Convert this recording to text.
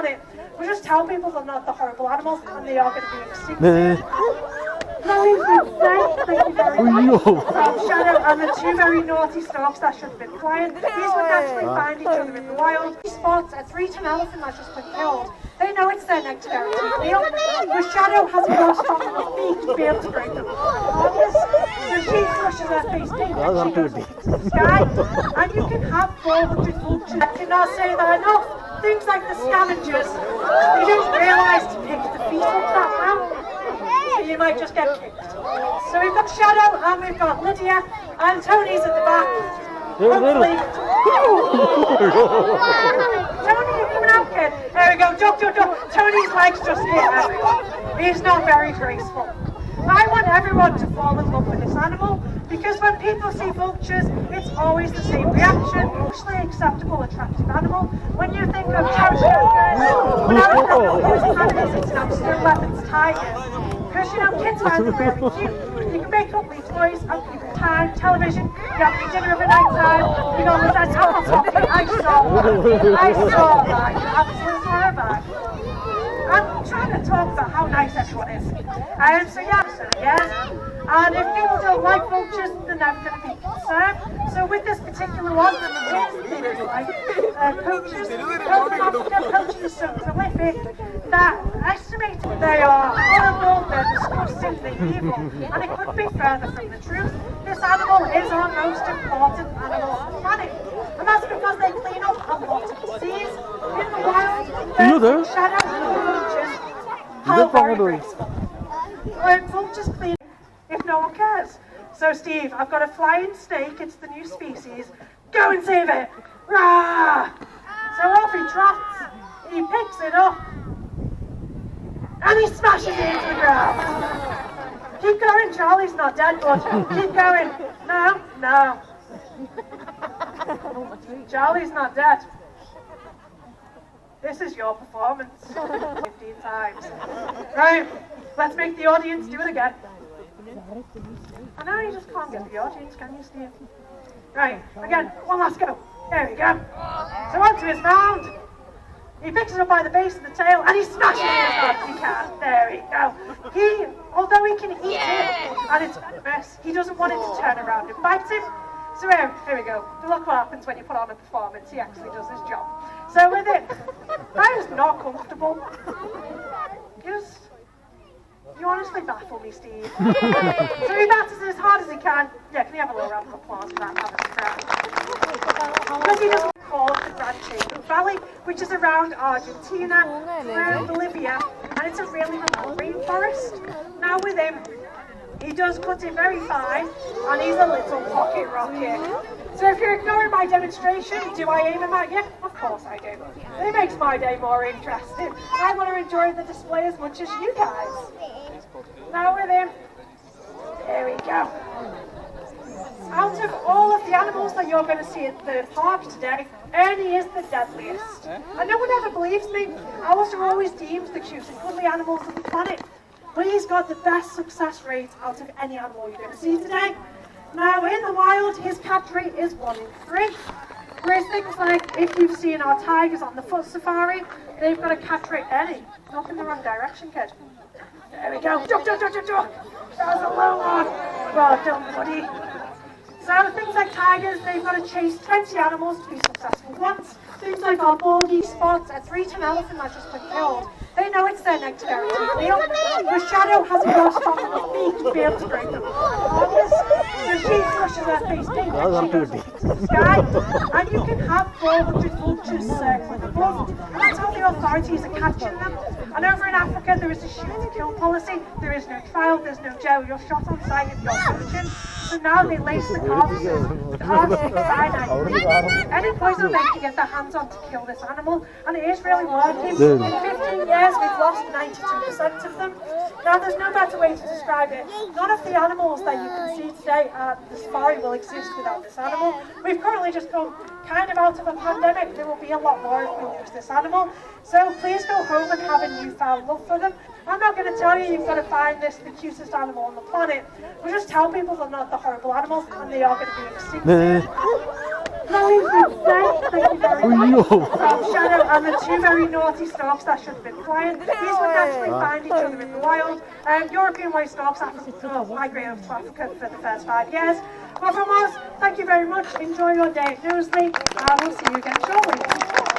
planet. We just tell people they're not the horrible animals and they are going to be extinct soon. Chloe's been safe, thank you very much. Shadow and the two very naughty storks that should have been quiet. These would naturally find each other in the wild. These spots, a 3-ton elephant that's just been killed. They know it's their next guaranteed meal. The Shadow hasn't got a strong enough beak to be able to break them. So she flushes her face pink and she goes up into the sky. And you can have 400 vultures. I cannot say that enough. Things like the scavengers, they don't realise to pick the feet up that well. So you might just get kicked. So we've got Shadow and we've got Lydia and Tony's at the back. Hopefully. Tony, you're coming out, kid. There we go. Duck. Tony's legs just hit everyone. He's not very graceful. I want everyone to fall in love with this animal because when people see vultures, it's always the same reaction. Socially acceptable, attractive animal. When you think of chowchowkers, when I remember whose planet is, it's now still leopards, tigers. Because you know, kids find them really cute. You can make up these toys and keep it time, television, you have your dinner every night time, you know, with that apple toffee. I saw that. Absolutely horrified. I'm trying to talk about how nice everyone is. So yes. And if people don't like vultures, they're never going to be concerned. So with this particular one, it's like poachers. Poaching is so prolific that estimated they are horrible, they're disgusting, they're evil. And it couldn't be further from the truth. This animal is our most important animal on the planet. And that's because they clean up a lot of disease. In the wild, the Shadow and vultures are very graceful. When vultures clean if no one cares. So Steve, I've got a flying snake, it's the new species. Go and save it! Rah! So off he trots, he picks it up, and he smashes it into the ground. Keep going, Charlie's not dead, but keep going. No. Charlie's not dead. This is your performance. 15 times. Right, let's make the audience do it again. I know you just can't get the audience, can you, Steve? Right, again, one last go. There we go. So onto his mound. He picks it up by the base of the tail and he smashes it as hard as he can. There we go. Although he can eat it and it's venomous, he doesn't want it to turn around and bite him. So here we go. Look what happens when you put on a performance. He actually does his job. So with it, that is not comfortable. You honestly baffle me, Steve. So he batters as hard as he can. Yeah, can you have a little round of applause for that? Because he doesn't call the Grand Chaco Valley, which is around Argentina, around Bolivia, and it's a really remote rainforest. Now with him, he does cut it very fine, and he's a little pocket rocket. So if you're ignoring my demonstration, do I aim him at you? Of course I do. It makes my day more interesting. I want to enjoy the display as much as you guys. Now with him, there we go. Out of all of the animals that you're going to see at the park today, Ernie is the deadliest. And no one ever believes me. Owls are always deemed the cute and cuddly animals of the planet. But he's got the best success rate out of any animal you're going to see today. Now in the wild, his catch rate is 1 in 3. Whereas things like, if you've seen our tigers on the foot safari, they've got a catch rate. Ernie, look in the wrong direction, kid. There we go. Duck. That was a low one. Well done, buddy. So things like tigers, they've got to chase 20 animals to be successful once. Things like our baldy spots, a 3-ton elephant that's just been killed. They know it's their next guaranteed meal. The Shadow hasn't got a strong enough beak to be able to break them. So she flushes her face pink and she goes up into the sky. And you can have 400 vultures circling above. And that's how the authorities are catching them. And over in Africa, there is a shoot to kill policy. There is no trial, there's no jail. You're shot on sight if you're poaching. So now they lace the carcasses with cyanide. Any poison they can get their hands on to kill this animal, and it is really working. In 15 years, we've lost 92% of them. Now, there's no better way to describe it. None of the animals that you can see today at the safari will exist without this animal. We've currently just come kind of out of a pandemic. There will be a lot more if we lose this animal. So please go home and have a newfound love for them. I'm not going to tell you you've got to find this the cutest animal on the planet. We just tell people they're not the horrible animals and they are going to be extinct soon. Lolly's been said, thank you very much. Shadow and the two very naughty storks that should have been quiet. These would naturally find each other in the wild. European white storks after migrate over to Africa for the first 5 years. But from us, thank you very much. Enjoy your day at Knowsley, and we'll see you again shortly.